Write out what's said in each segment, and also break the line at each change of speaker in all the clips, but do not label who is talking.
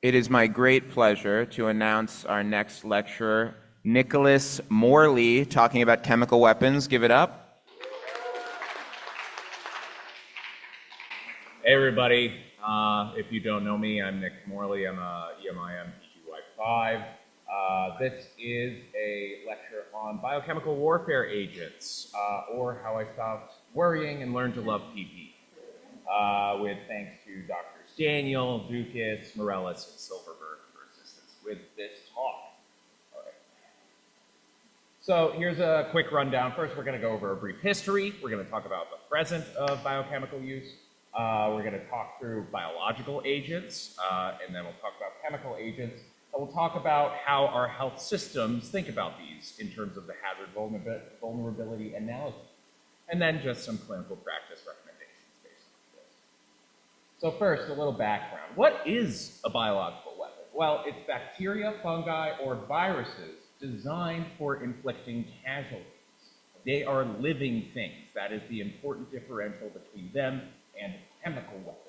It is my great pleasure to announce our next lecturer, Nicholas Morley, talking about chemical weapons. Give it up.
Hey everybody, if you don't know me, I'm Nick Morley. I'm a EMIM PGY5. This is a lecture on biochemical warfare agents, or how I stopped worrying and learned to love PP, with thanks to Drs. Daniel, Dukas, Morellis, and Silverberg for assistance with this talk. All right. So here's a quick rundown. First, we're going to go over a brief history. We're going to talk about the present of biochemical use. We're going to talk through biological agents, and then we'll talk about chemical agents. And we'll talk about how our health systems think about these in terms of the hazard vulnerability analysis, and then just some clinical practice recommendations based on this. So first, a little background. What is a biological weapon? Well, it's bacteria, fungi, or viruses designed for inflicting casualties. They are living things. That is the important differential between them and chemical weapons.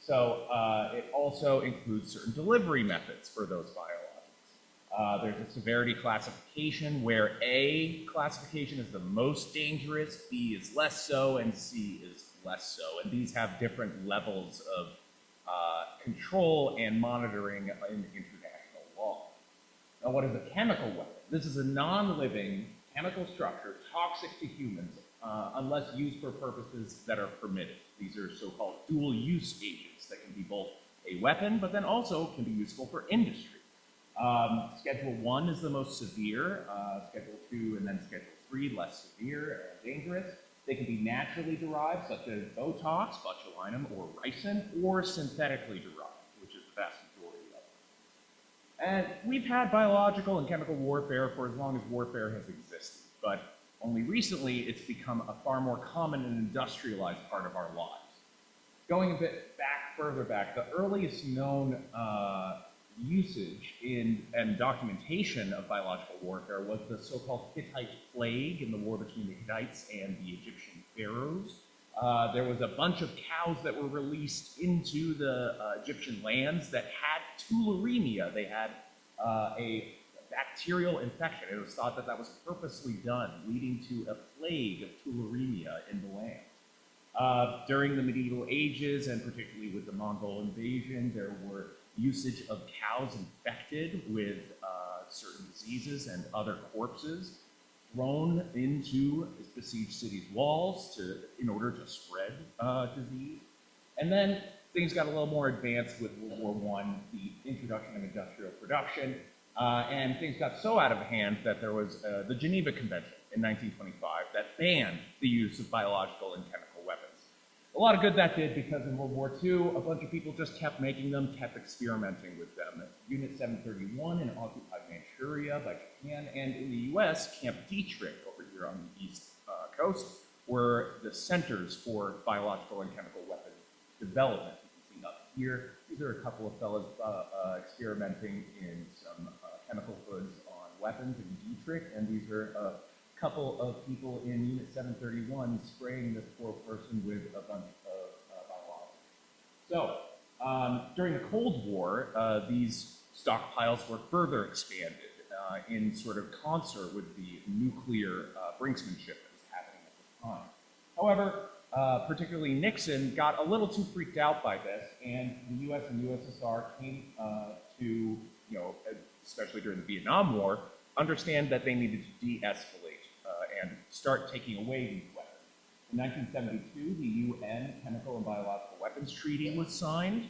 So it also includes certain delivery methods for those biologics. There's a severity classification where A classification is the most dangerous, B is less so, and C is less so. And these have different levels of control and monitoring in international law. Now, what is a chemical weapon? This is a non-living chemical structure toxic to humans unless used for purposes that are permitted. These are so-called dual-use agents that can be both a weapon, but then also can be useful for industry. Schedule 1 is the most severe, Schedule 2 and then Schedule 3 less severe and dangerous. They can be naturally derived, such as Botox, botulinum, or ricin, or synthetically derived, which is the vast majority of them. And we've had biological and chemical warfare for as long as warfare has existed, but only recently it's become a far more common and industrialized part of our lives. Going a bit further back, the earliest known usage and documentation of biological warfare was the so-called Hittite plague in the war between the Hittites and the Egyptian pharaohs. There was a bunch of cows that were released into the Egyptian lands that had tularemia. They had a bacterial infection. It was thought that that was purposely done, leading to a plague of tularemia in the land. During the medieval ages, and particularly with the Mongol invasion, there were usage of cows infected with certain diseases and other corpses thrown into besieged cities' walls in order to spread disease. And then things got a little more advanced with World War I, the introduction of industrial production, and things got so out of hand that there was the Geneva Convention in 1925 that banned the use of biological and chemical weapons. A lot of good that did, because in World War II, a bunch of people just kept making them, kept experimenting with them. Unit 731 in occupied Manchuria by Japan, and in the US, Camp Dietrich over here on the East Coast were the centers for biological and chemical weapon development. You can see up here, these are a couple of fellows experimenting in some chemical hoods on weapons in Dietrich, and these are a couple of people in Unit 731 spraying this poor person with a bunch of biologics. So, during the Cold War, these stockpiles were further expanded in sort of concert with the nuclear brinksmanship that was happening at the time. However, particularly Nixon got a little too freaked out by this, and the US and USSR came to, especially during the Vietnam War, understand that they needed to de-escalate and start taking away these weapons. In 1972, the UN Chemical and Biological Weapons Treaty was signed,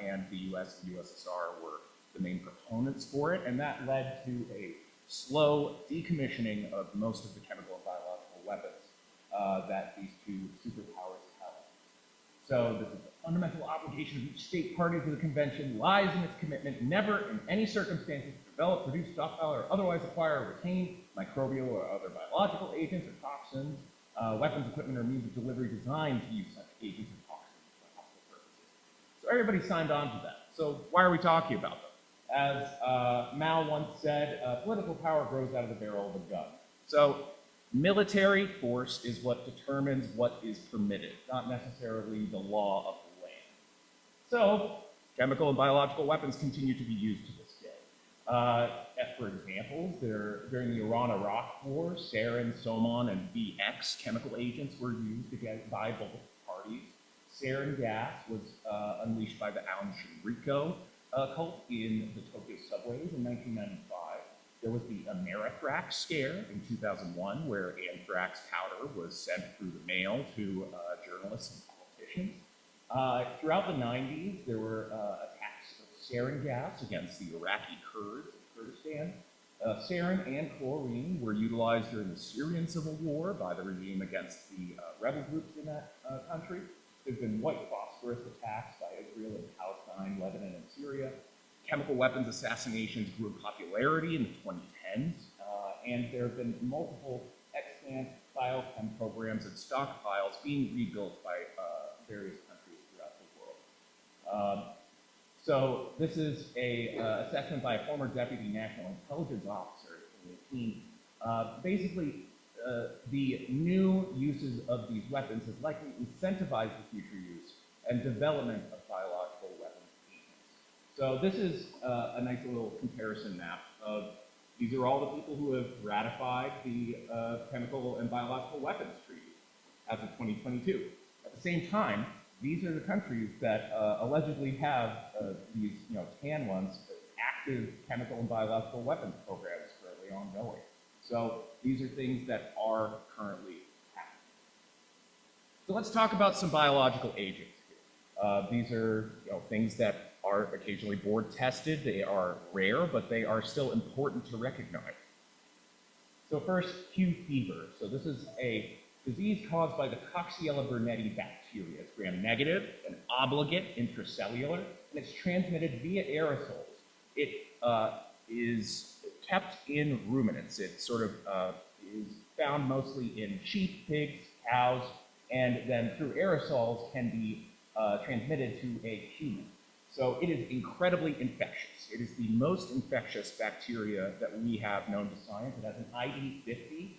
and the US and USSR were the main proponents for it, and that led to a slow decommissioning of most of the chemical and biological weapons that these two superpowers held. So this is the fundamental obligation of each state party to the convention lies in its commitment never in any circumstances to develop, produce, stockpile, or otherwise acquire or retain microbial or other biological agents or toxins, weapons, equipment, or means of delivery designed to use such agents or toxins for hospital purposes. So everybody signed on to that. So why are we talking about them? As Mao once said, political power grows out of the barrel of a gun. So military force is what determines what is permitted, not necessarily the law of the land. So chemical and biological weapons continue to be used to this day. For example, during the Iran-Iraq War, sarin, Somon, and VX chemical agents were used by both parties. Sarin gas was unleashed by the Alan Shinriko cult in the Tokyo subways in 1995. There was the Amerithrax scare in 2001, where anthrax powder was sent through the mail to journalists and politicians. Throughout the 90s, there were attacks of sarin gas against the Iraqi Kurds in Kurdistan. Sarin and chlorine were utilized during the Syrian civil war by the regime against the rebel groups in that country. There's been white phosphorus attacks by Israel in Palestine, Lebanon, and Syria. Chemical weapons assassinations grew in popularity in the 2010s, and there have been multiple extant biochem programs and stockpiles being rebuilt by various countries throughout the world. So this is a assessment by a former deputy national intelligence officer in the team. Basically, the new uses of these weapons has likely incentivized the future use and development of biological weapons agents. So this is a nice little comparison map of these are all the people who have ratified the Chemical and Biological Weapons Treaty as of 2022. At the same time, these are the countries that allegedly have these, tan ones, active chemical and biological weapons programs currently ongoing. So these are things that are currently happening. So let's talk about some biological agents here. These are things that are occasionally board tested. They are rare, but they are still important to recognize. So first, Q fever. So this is a disease caused by the Coxiella burnetii bacteria. It's gram-negative and obligate intracellular, and it's transmitted via aerosols. It is kept in ruminants. It sort of is found mostly in sheep, pigs, cows, and then through aerosols can be transmitted to a human. So it is incredibly infectious. It is the most infectious bacteria that we have known to science. It has an ID50,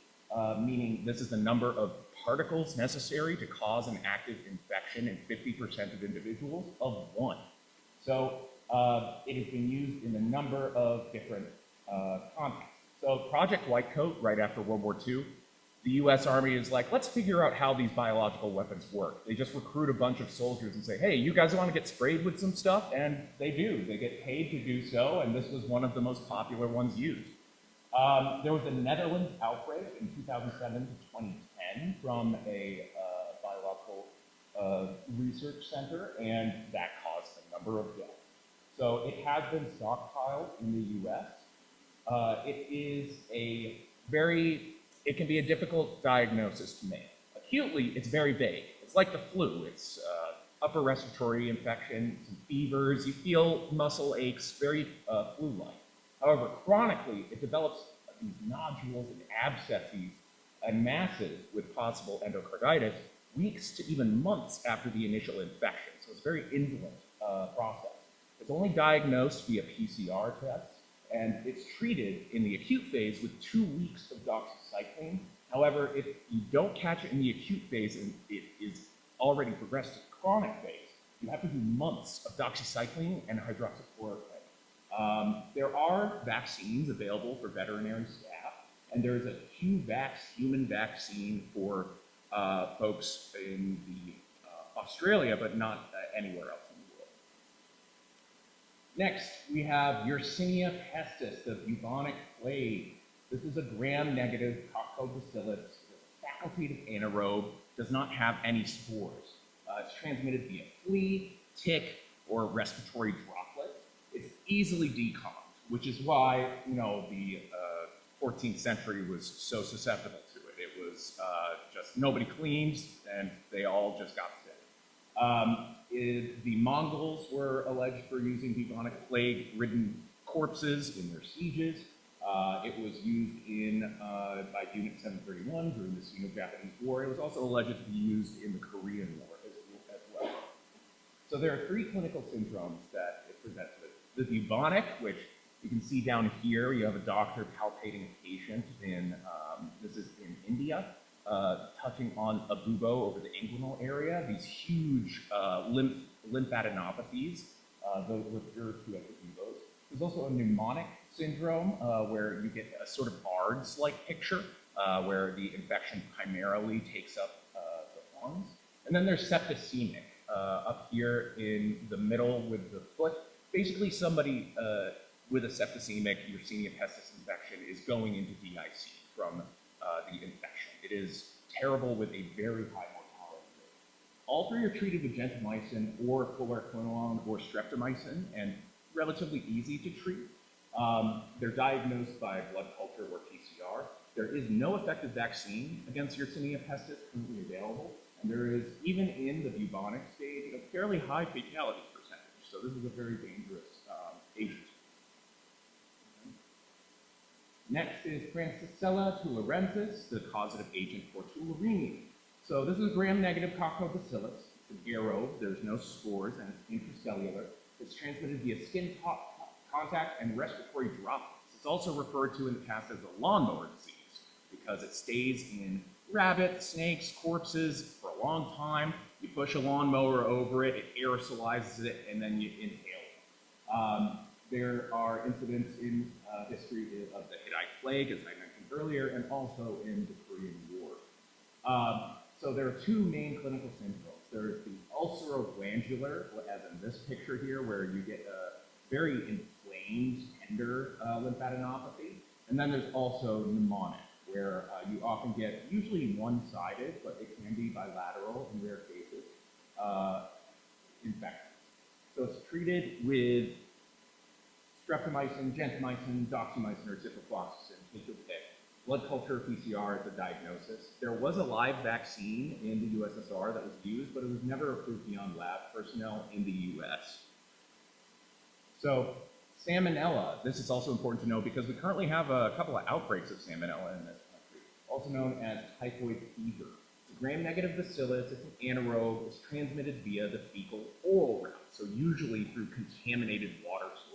meaning this is the number of particles necessary to cause an active infection in 50% of individuals of 1. So it has been used in a number of different contexts. So Project Whitecoat, right after World War II, the US Army is like, let's figure out how these biological weapons work. They just recruit a bunch of soldiers and say, hey, you guys want to get sprayed with some stuff? And they do. They get paid to do so, and this was one of the most popular ones used. There was a Netherlands outbreak in 2007 to 2010 from a biological research center, and that caused a number of deaths. So it has been stockpiled in the US. It can be a difficult diagnosis to make. Acutely, it's very vague. It's like the flu. It's upper respiratory infection, some fevers, you feel muscle aches, very flu-like. However, chronically, it develops these nodules and abscesses and masses with possible endocarditis weeks to even months after the initial infection. So it's a very indolent process. It's only diagnosed via PCR tests, and it's treated in the acute phase with 2 weeks of doxycycline. However, if you don't catch it in the acute phase and it is already progressed to the chronic phase, you have to do months of doxycycline and hydroxychloroquine. There are vaccines available for veterinary staff, and there's a QVax human vaccine for folks in Australia, but not anywhere else. Next, we have Yersinia pestis, the bubonic plague. This is a gram-negative coccobacillus, facultative anaerobe, does not have any spores. It's transmitted via flea, tick, or respiratory droplet. It's easily decommed, which is why the 14th century was so susceptible to it. It was just nobody cleans, and they all just got sick. The Mongols were alleged for using bubonic plague-ridden corpses in their sieges. It was used by Unit 731 during the Sino-Japanese War. It was also alleged to be used in the Korean War as well. So there are 3 clinical syndromes that it presents with. The bubonic, which you can see down here, you have a doctor palpating a patient this is in India. Touching on a bubo over the inguinal area, these huge lymphadenopathies. those refer to as EVOs. There's also a mnemonic syndrome where you get a sort of BARDS-like picture where the infection primarily takes up the lungs. And then there's septicemic up here in the middle with the foot. Basically, somebody with a septicemic Yersinia pestis infection is going into DIC from the infection. It is terrible with a very high mortality rate. All three are treated with gentamicin or fluoroquinolone or streptomycin and relatively easy to treat. They're diagnosed by blood culture or PCR. There is no effective vaccine against Yersinia pestis currently available, and there is, even in the bubonic stage, a fairly high fatality percentage. So this is a very dangerous agent. Next is Francisella tularensis, the causative agent for tularemia. So this is gram-negative coccobacillus. It's an aerobe. There's no spores, and it's intracellular. It's transmitted via skin contact and respiratory droplets. It's also referred to in the past as a lawnmower disease because it stays in rabbits, snakes, corpses for a long time. You push a lawnmower over it, it aerosolizes it, and then you inhale. There are incidents in history of the Hittite plague, as I mentioned earlier, and also in the Korean War. So there are two main clinical syndromes. There's the ulceroglandular, as in this picture here, where you get a very inflamed, tender lymphadenopathy. And then there's also pneumonic, where you often get usually one-sided, but it can be bilateral in rare cases, infection. So it's treated with streptomycin, gentamicin, doxycycline, or ciprofloxacin, take your pick. Blood culture, PCR is the diagnosis. There was a live vaccine in the USSR that was used, but it was never approved beyond lab personnel in the US. So salmonella, this is also important to know because we currently have a couple of outbreaks of salmonella in this country, also known as typhoid fever. It's a gram-negative bacillus, it's an anaerobe, it's transmitted via the fecal-oral route, so usually through contaminated water sources.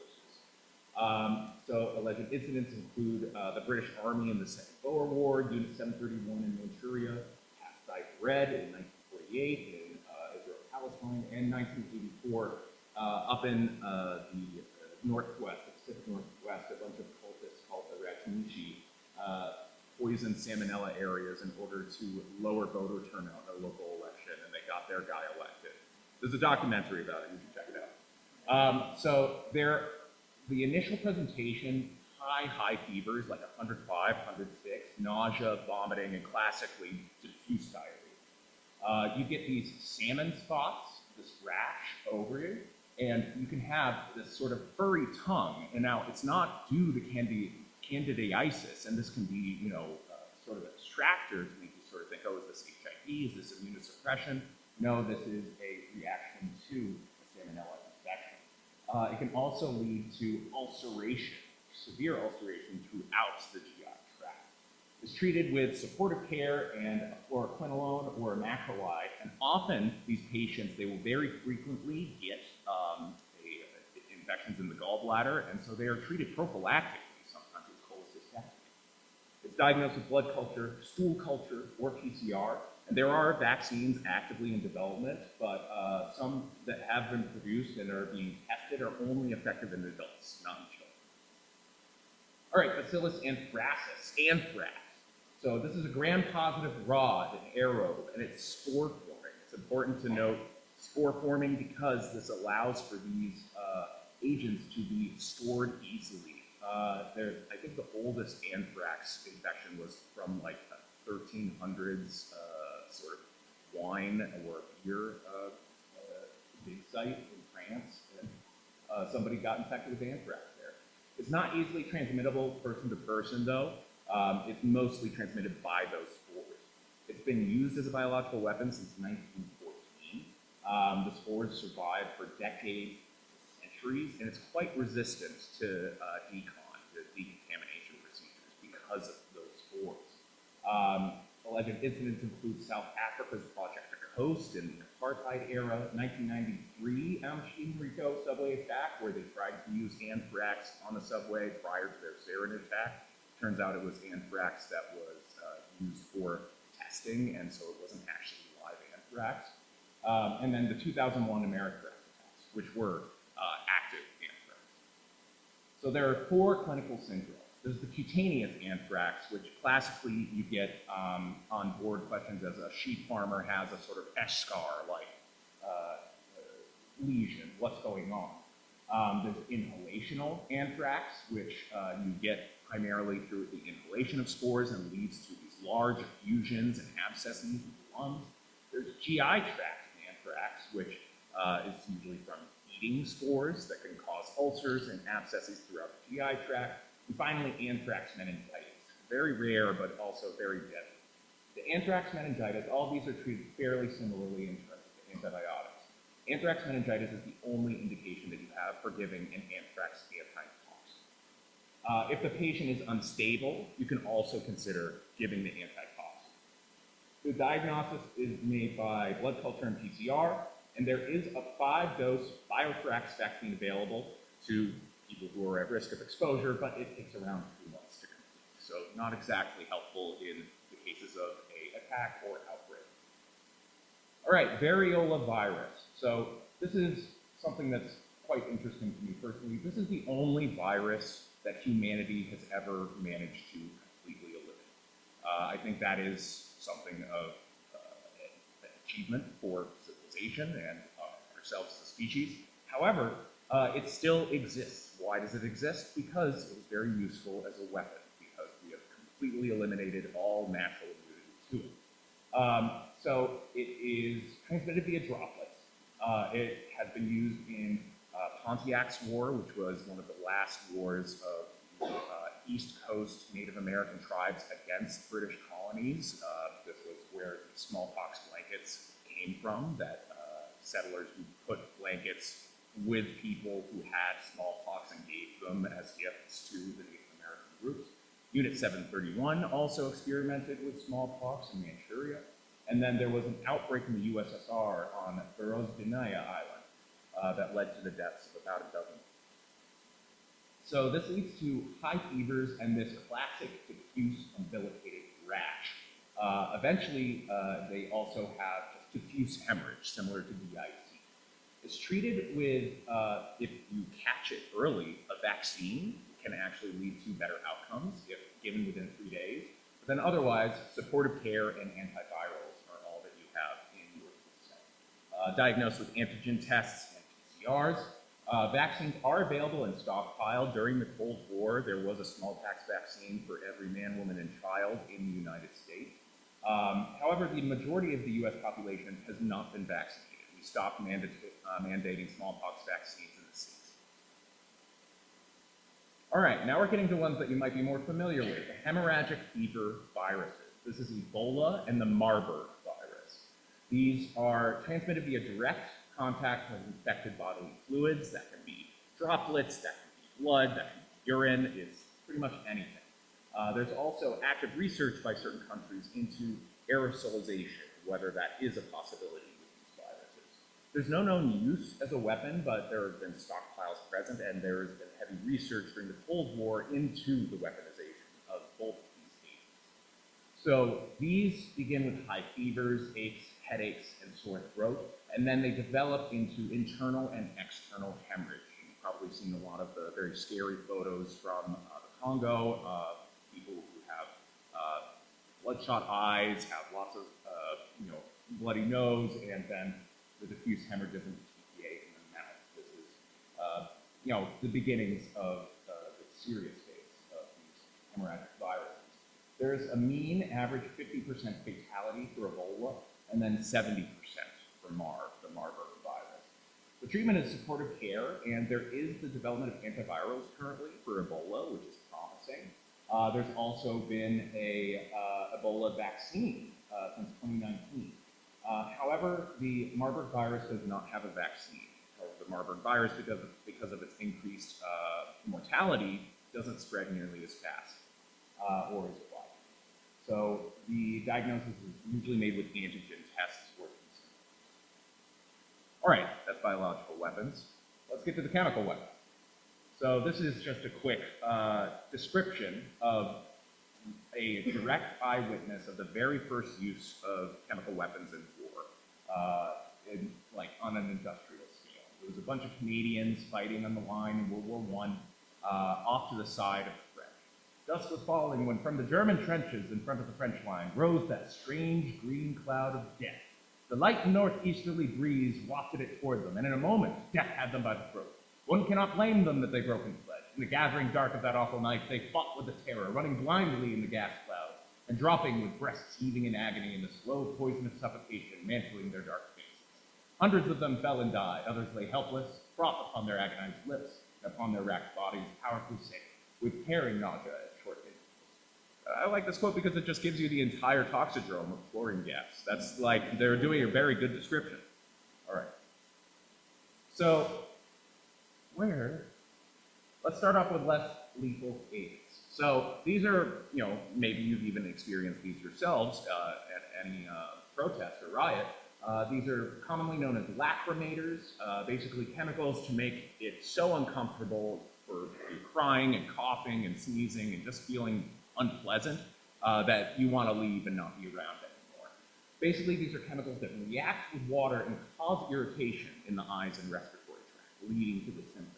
So alleged incidents include the British Army in the Second Boer War, Unit 731 in Manchuria, cast bread in 1948 in Israel-Palestine, and 1984 up in the northwest, the Pacific Northwest, a bunch of cultists called the Ratinishi poisoned salmonella areas in order to lower voter turnout in a local election, and they got their guy elected. There's a documentary about it, you should check it out. The initial presentation, high fevers, like 105, 106, nausea, vomiting, and classically diffuse diarrhea. You get these salmon spots, this rash over you, and you can have this sort of furry tongue. And now it's not due to candidiasis, and this can be, sort of a distractor to make you sort of think, oh, is this HIV? Is this immunosuppression? No, this is a reaction to a salmonella infection. It can also lead to ulceration, severe ulceration throughout the GI tract. It's treated with supportive care and a fluoroquinolone or a macrolide, and often these patients, they will very frequently get infections in the gallbladder, and so they are treated prophylactically, sometimes with cholecystectomy. It's diagnosed with blood culture, stool culture, or PCR, and there are vaccines actively in development, but some that have been produced and are being tested are only effective in adults, not in children. All right, Bacillus anthrax. So this is a gram-positive rod, an aerobe, and it's spore-forming. It's important to note spore-forming because this allows for these agents to be stored easily. I think the oldest anthrax infection was from like 1300s sort of wine or beer big site in France, and somebody got infected with anthrax there. It's not easily transmittable person to person though. It's mostly transmitted by those spores. It's been used as a biological weapon since 1914. The spores survived for decades, centuries, and it's quite resistant to decontamination procedures because of those spores. Alleged incidents include South Africa's Project Coast in the apartheid era, 1993 Amsterdam subway attack, where they tried to use anthrax on the subway prior to their sarin attack. Turns out it was anthrax that was used for testing, and so it wasn't actually live anthrax. And then the 2001 American attacks, which were So there are 4 clinical syndromes. There's the cutaneous anthrax, which classically you get on board questions as a sheep farmer has a sort of eschar-like lesion, what's going on. There's inhalational anthrax, which you get primarily through the inhalation of spores and leads to these large effusions and abscesses in the lungs. There's GI tract anthrax, which is usually from eating spores that can cause ulcers and abscesses throughout the GI tract. And finally, anthrax meningitis. Very rare, but also very deadly. The anthrax meningitis, all these are treated fairly similarly in terms of antibiotics. Anthrax meningitis is the only indication that you have for giving an anthrax antitoxin. If the patient is unstable, you can also consider giving the antitoxin. The diagnosis is made by blood culture and PCR, and there is a 5-dose Biothrax vaccine available to people who are at risk of exposure, but it takes around 2 months to complete. So not exactly helpful in the cases of an attack or outbreak. All right, variola virus. So this is something that's quite interesting to me personally. This is the only virus that humanity has ever managed to completely eliminate. I think that is something of an achievement for civilization and ourselves as a species. However, it still exists. Why does it exist? Because it was very useful as a weapon, because we have completely eliminated all natural immunity to it. So it is transmitted via droplets. It has been used in Pontiac's War, which was one of the last wars of East Coast Native American tribes against British colonies. This was where the smallpox blankets came from, that settlers would put blankets with people who had smallpox and gave them as gifts to the Native American groups. Unit 731 also experimented with smallpox in Manchuria. And then there was an outbreak in the USSR on Berezhnaya Island that led to the deaths of about a dozen. So this leads to high fevers and this classic diffuse umbilicated rash. Eventually, they also have diffuse hemorrhage, similar to DIC. It's treated with, if you catch it early, a vaccine can actually lead to better outcomes if given within 3 days. But then otherwise, supportive care and antivirals are all that you have in your toolset. Diagnosed with antigen tests and PCRs. Vaccines are available and stockpiled. During the Cold War, there was a smallpox vaccine for every man, woman, and child in the United States. However, the majority of the US population has not been vaccinated. We stopped mandating smallpox vaccines in the 60s. All right, now we're getting to ones that you might be more familiar with, the hemorrhagic fever viruses. This is Ebola and the Marburg virus. These are transmitted via direct contact with infected bodily fluids. That can be droplets, that can be blood, that can be urine, it's pretty much anything. There's also active research by certain countries into aerosolization, whether that is a possibility with these viruses. There's no known use as a weapon, but there have been stockpiles present, and there has been heavy research during the Cold War into the weaponization of both of these agents. So these begin with high fevers, aches, headaches, and sore throat, and then they develop into internal and external hemorrhage. You've probably seen a lot of the very scary photos from the Congo, people who have bloodshot eyes, have lots of bloody nose, and then the diffuse hemorrhages and TPA in the mouth. This is the beginnings of the serious phase of these hemorrhagic viruses. There's a mean average 50% fatality for Ebola, and then 70% for the Marburg virus. The treatment is supportive care, and there is the development of antivirals currently for Ebola, which is promising. There's also been a Ebola vaccine since 2019. However, the Marburg virus does not have a vaccine. The Marburg virus, because of its increased mortality, doesn't spread nearly as fast or as wide. So the diagnosis is usually made with antigen tests or PCR. All right, that's biological weapons. Let's get to the chemical weapons. So this is just a quick description of a direct eyewitness of the very first use of chemical weapons in war, on an industrial scale. There was a bunch of Canadians fighting on the line in World War I. off to the side of the French. Dusk was falling when from the German trenches in front of the French line rose that strange green cloud of death. The light northeasterly breeze wafted it toward them, and in a moment death had them by the throat. One cannot blame them that they broke and fled. In the gathering dark of that awful night, they fought with the terror, running blindly in the gas cloud, and dropping with breasts heaving in agony in the slow, poisonous suffocation mantling their dark faces. Hundreds of them fell and died, others lay helpless, froth upon their agonized lips, and upon their racked bodies, powerfully sick, with tearing nausea at short intervals. I like this quote because it just gives you the entire toxidrome of chlorine gas. That's like, they're doing a very good description. All right. So, let's start off with less lethal agents. So these are, maybe you've even experienced these yourselves at any protest or riot. These are commonly known as lacrimators, basically chemicals to make it so uncomfortable for you crying and coughing and sneezing and just feeling unpleasant that you want to leave and not be around anymore. Basically, these are chemicals that react with water and cause irritation in the eyes and respiratory tract, leading to the symptoms.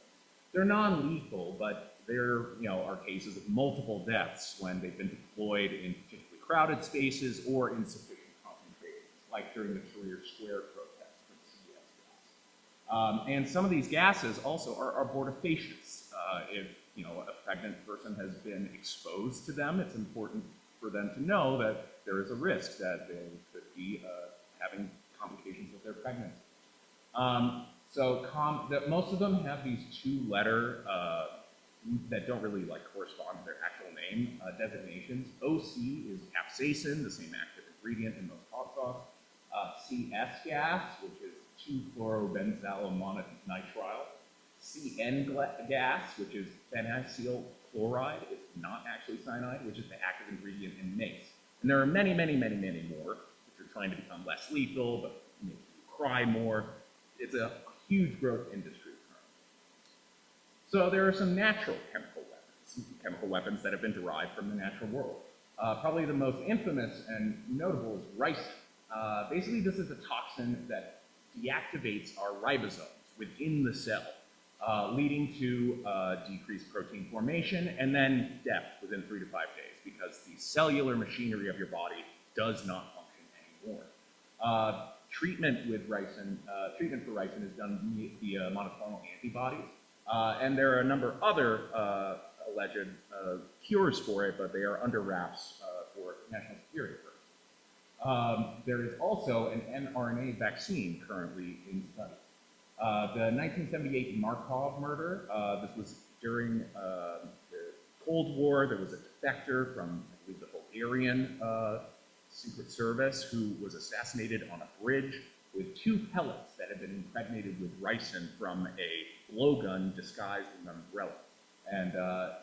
They're non-lethal, but there are cases of multiple deaths when they've been deployed in particularly crowded spaces or insufficient concentrations, like during the Tahrir Square protests for the CS gas. And some of these gases also are abortifacients. If a pregnant person has been exposed to them, it's important for them to know that there is a risk that they could be having complications with their pregnancy. Most of them have these two-letter that don't really correspond to their actual name designations. OC is capsaicin, the same active ingredient in most hot sauce. CS gas, which is 2-chlorobenzalmonitrile. CN gas, which is phenacyl chloride, is not actually cyanide, which is the active ingredient in mace. And there are many, many, many, many more, which are trying to become less lethal, but make you cry more. It's a huge growth industry currently. So there are some natural chemical weapons that have been derived from the natural world. Probably the most infamous and notable is ricin. Basically, this is a toxin that deactivates our ribosomes within the cell, leading to decreased protein formation and then death within 3 to 5 days because the cellular machinery of your body does not function anymore. Treatment for ricin is done via monoclonal antibodies, and there are a number of other alleged cures for it, but they are under wraps for national security purposes. There is also an mRNA vaccine currently in study. The 1978 Markov murder, this was during the Cold War. There was a defector from, I believe, the Bulgarian Secret Service who was assassinated on a bridge with 2 pellets that had been impregnated with ricin from a blowgun disguised as an umbrella. And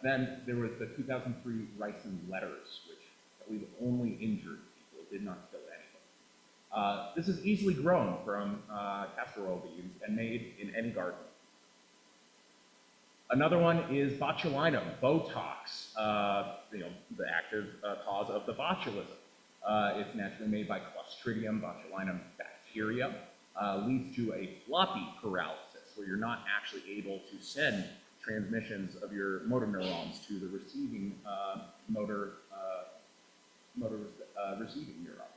then there was the 2003 ricin letters, which I believe only injured people, did not kill anyone. This is easily grown from castor oil beans and made in any garden. Another one is botulinum, Botox, the active cause of the botulism. It's naturally made by Clostridium botulinum bacteria, leads to a floppy paralysis, where you're not actually able to send transmissions of your motor neurons to the receiving receiving neurons.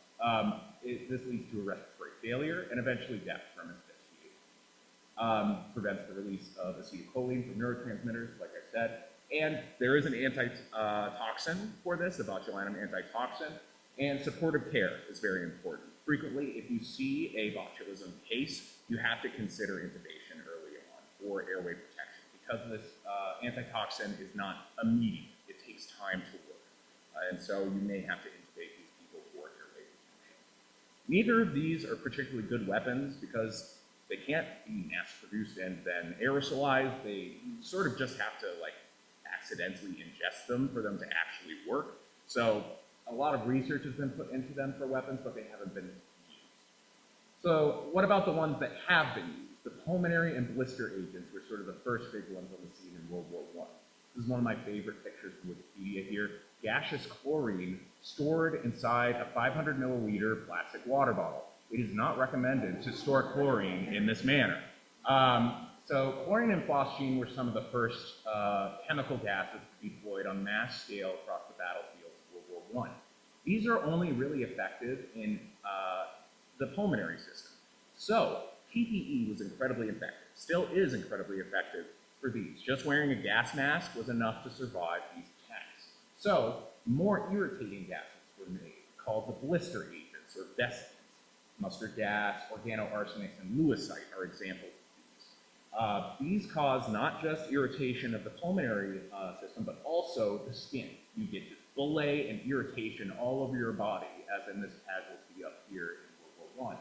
This leads to a respiratory failure and eventually death from asphyxiation. Prevents the release of acetylcholine from neurotransmitters, like I said. And there is an antitoxin for this, the botulinum antitoxin. And supportive care is very important. Frequently, if you see a botulism case, you have to consider intubation early on or airway protection because this antitoxin is not immediate. It takes time to work. And so you may have to intubate these people for airway protection. Neither of these are particularly good weapons because they can't be mass-produced and then aerosolized. They sort of just have to accidentally ingest them for them to actually work. So a lot of research has been put into them for weapons, but they haven't been used. So what about the ones that have been used? The pulmonary and blister agents were sort of the first big ones on the scene in World War I. This is one of my favorite pictures from Wikipedia here. Gaseous chlorine stored inside a 500 milliliter plastic water bottle. It is not recommended to store chlorine in this manner. So chlorine and phosgene were some of the first chemical gases to be deployed on mass scale across the battlefields of World War I. These are only really effective in the pulmonary system. So PPE was incredibly effective, still is incredibly effective for these. Just wearing a gas mask was enough to survive these attacks. So more irritating gases were made, called the blister agents or vesicants. Mustard gas, organoarsenics, and lewisite are examples of these. These cause not just irritation of the pulmonary system, but also the skin. You get bullae and irritation all over your body, as in this casualty up here in World War I.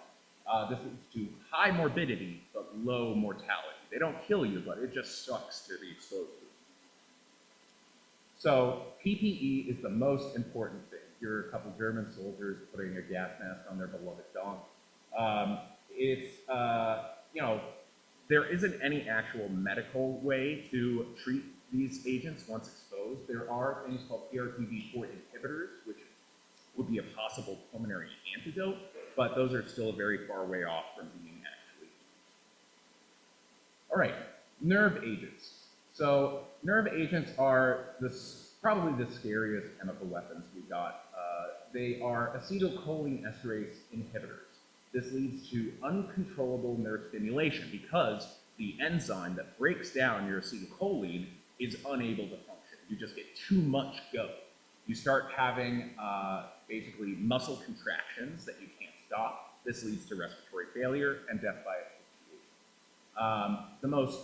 This leads to high morbidity, but low mortality. They don't kill you, but it just sucks to be exposed to. So PPE is the most important thing. Here are a couple German soldiers putting a gas mask on their beloved dog. There isn't any actual medical way to treat these agents once exposed. There are things called PRTB4 inhibitors, which would be a possible pulmonary antidote, but those are still very far way off from being actually. All right, nerve agents. So nerve agents are probably the scariest chemical weapons we've got. They are acetylcholine esterase inhibitors. This leads to uncontrollable nerve stimulation because the enzyme that breaks down your acetylcholine is unable to function. You just get too much go. You start having basically muscle contractions that you can't stop. This leads to respiratory failure and death by asphyxiation. The most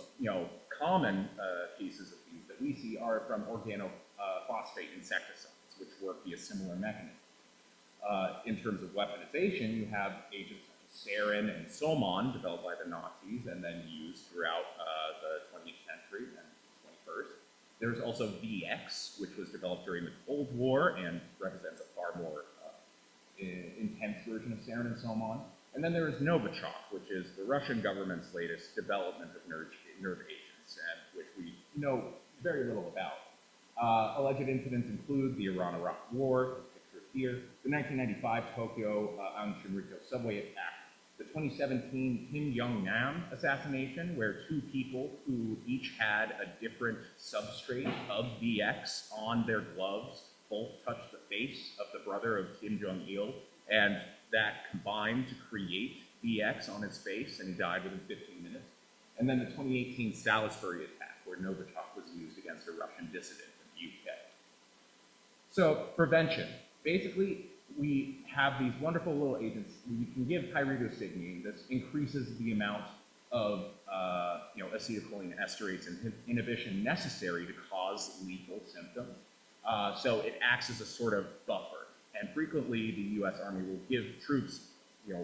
common cases of these that we see are from organophosphate insecticides, which work via similar mechanisms. In terms of weaponization, you have agents such as sarin and somon developed by the Nazis and then used throughout the 20th century and 21st. There's also VX, which was developed during the Cold War and represents a far more intense version of sarin and somon. And then there is Novichok, which is the Russian government's latest development of nerve agents, and which we know very little about. Alleged incidents include the Iran-Iraq War, here, the 1995 Tokyo Aum Shinrikyo subway attack, the 2017 Kim Jong-nam assassination, where two people who each had a different substrate of VX on their gloves both touched the face of the brother of Kim Jong-il, and that combined to create VX on his face, and he died within 15 minutes. And then the 2018 Salisbury attack, where Novichok was used against a Russian dissident in the UK. So, prevention. Basically, we have these wonderful little agents. We can give pyridostigmine. This increases the amount of acetylcholine esterase inhibition necessary to cause lethal symptoms. So it acts as a sort of buffer. And frequently, the U.S. Army will give troops,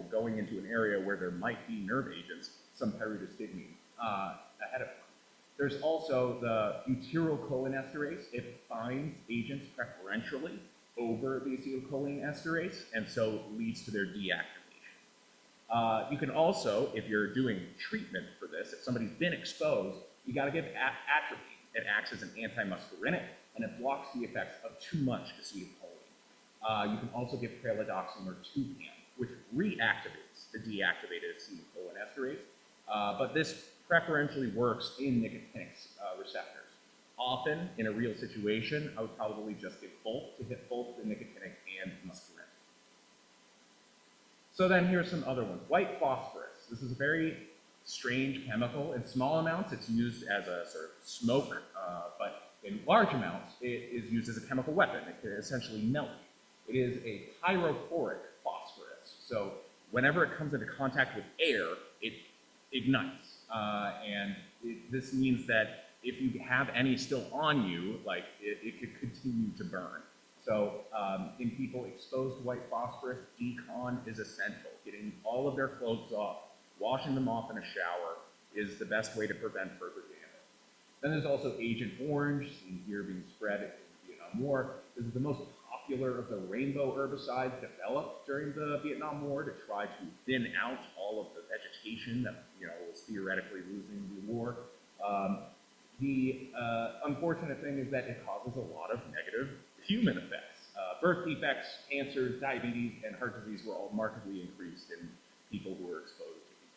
going into an area where there might be nerve agents, some pyridostigmine ahead of time. There's also the butyrylcholinesterase. It binds agents preferentially over the acetylcholine esterase, and so leads to their deactivation. You can also, if you're doing treatment for this, if somebody's been exposed, you got to give atropine. It acts as an antimuscarinic, and it blocks the effects of too much acetylcholine. You can also give pralidoxime or Tupan, which reactivates the deactivated acetylcholine esterase, but this preferentially works in nicotinic receptors. Often, in a real situation, I would probably just give both to hit both the nicotinic and muscarinic. So then here's some other ones. White phosphorus. This is a very strange chemical. In small amounts, it's used as a sort of smoke, but in large amounts, it is used as a chemical weapon. It can essentially melt you. It is a pyrophoric phosphorus. So whenever it comes into contact with air, it ignites. This means that if you have any still on you, it could continue to burn. So in people exposed to white phosphorus, decon is essential. Getting all of their clothes off, washing them off in a shower is the best way to prevent further damage. Then there's also Agent Orange, seen here being spread in the Vietnam War. This is the most popular of the rainbow herbicides developed during the Vietnam War to try to thin out all of the vegetation that was theoretically losing the war. The unfortunate thing is that it causes a lot of negative human effects. Birth defects, cancers, diabetes, and heart disease were all markedly increased in people who were exposed to Agent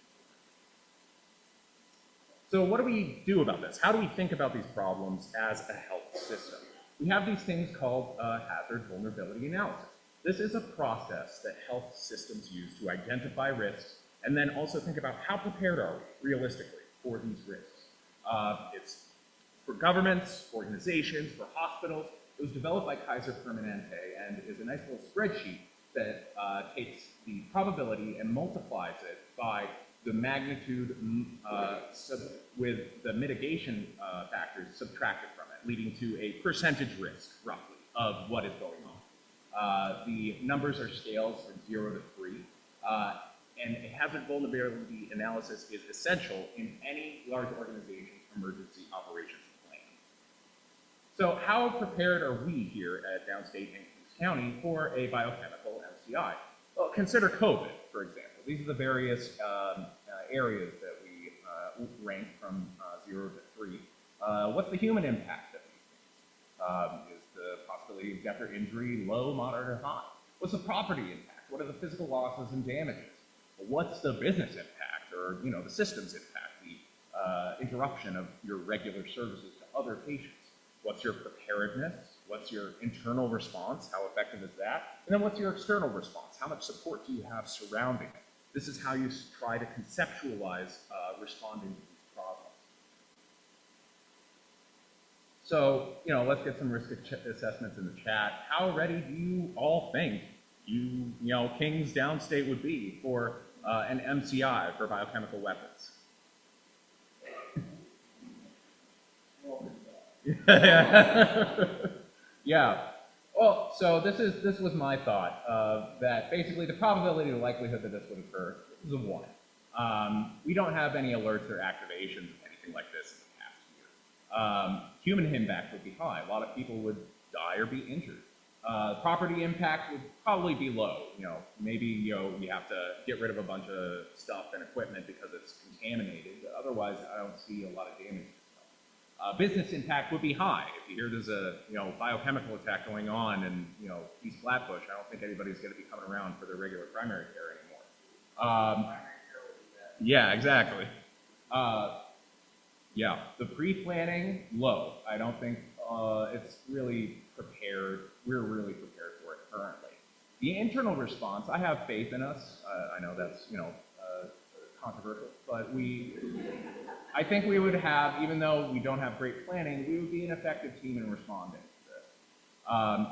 Orange. So what do we do about this? How do we think about these problems as a health system? We have these things called hazard vulnerability analysis. This is a process that health systems use to identify risks and then also think about how prepared are we realistically for these risks. It's for governments, organizations, for hospitals. It was developed by Kaiser Permanente and is a nice little spreadsheet that takes the probability and multiplies it by the magnitude with the mitigation factors subtracted from it, leading to a percentage risk, roughly, of what is going on. The numbers are scales from 0 to 3, and a hazard vulnerability analysis is essential in any large organization's emergency operations plan. So how prepared are we here at downstate and Kings County for a biochemical MCI? Well, consider COVID, for example. These are the various areas that we rank from 0 to 3. What's the human impact of these things? Is the possibility of death or injury low, moderate, or high? What's the property impact? What are the physical losses and damages? What's the business impact, or the systems impact, the interruption of your regular services to other patients? What's your preparedness? What's your internal response? How effective is that? And then what's your external response? How much support do you have surrounding it? This is how you try to conceptualize responding to these problems. So, let's get some risk assessments in the chat. How ready do you all think Kings Downstate would be for an MCI for biochemical weapons? Yeah. Well, so this was my thought, that basically the probability or likelihood that this would occur is a 1. We don't have any alerts or activations of anything like this in the past year. Human impact would be high. A lot of people would die or be injured. Property impact would probably be low. Maybe you have to get rid of a bunch of stuff and equipment because it's contaminated. Otherwise, I don't see a lot of damage. Business impact would be high. If you hear there's a biochemical attack going on in East Flatbush, I don't think anybody's going to be coming around for their regular primary care anymore. Yeah, exactly. Yeah, the pre-planning, low. I don't think it's really prepared. We're really prepared for it currently. The internal response, I have faith in us. I know that's controversial, but I think we would have, even though we don't have great planning, we would be an effective team in responding to this.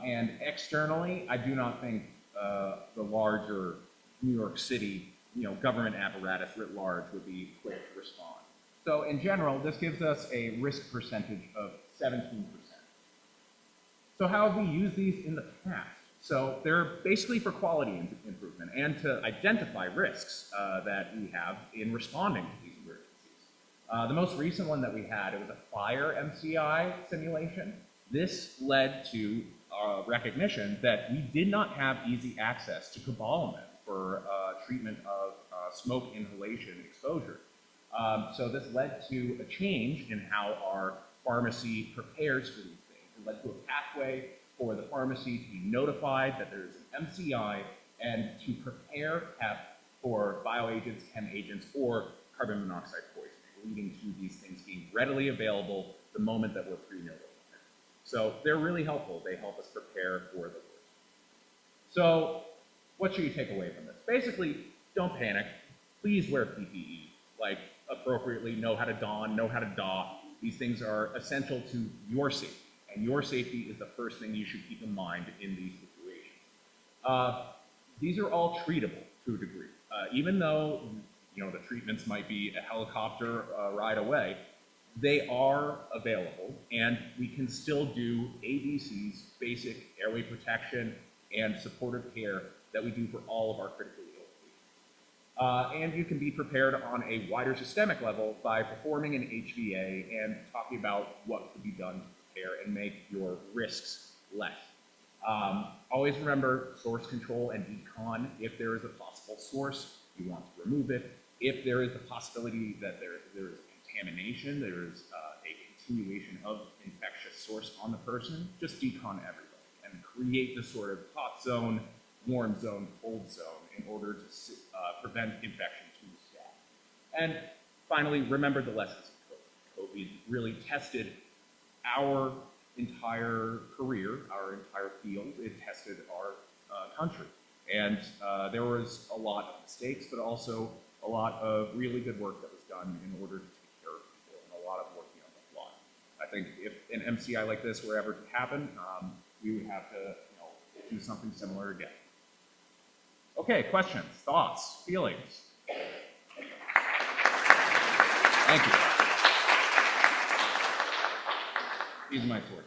And externally, I do not think the larger New York City, government apparatus writ large would be quick to respond. So in general, this gives us a risk percentage of 17%. So how have we used these in the past? So they're basically for quality improvement and to identify risks that we have in responding to these emergencies. The most recent one that we had, it was a fire MCI simulation. This led to recognition that we did not have easy access to cobalamin for treatment of smoke inhalation exposure. So this led to a change in how our pharmacy prepares for these things. It led to a pathway for the pharmacy to be notified that there is an MCI and to prepare for bioagents, chem agents, or carbon monoxide poisoning, leading to these things being readily available the moment that we're pre-notified. So they're really helpful. They help us prepare for the worst. So what should you take away from this? Basically, don't panic. Please wear PPE. Like, appropriately know how to don, know how to doff. These things are essential to your safety. And your safety is the first thing you should keep in mind in these situations. These are all treatable to a degree. Even though the treatments might be a helicopter ride away, they are available, and we can still do ABCs, basic airway protection, and supportive care that we do for all of our critically ill patients. And you can be prepared on a wider systemic level by performing an HVA and talking about what could be done to prepare and make your risks less. Always remember source control and decon. If there is a possible source, you want to remove it. If there is the possibility that there is contamination, there is a continuation of infectious source on the person, just decon everybody and create the sort of hot zone, warm zone, cold zone in order to prevent infection to the staff. And finally, remember the lessons of COVID. we really tested our entire career, our entire field. It tested our country. And there was a lot of mistakes, but also a lot of really good work that was done in order to take care of people, and a lot of working on the fly. I think if an MCI like this were ever to happen, we would have to do something similar again. Okay, questions, thoughts, feelings? Thank you. These are my 4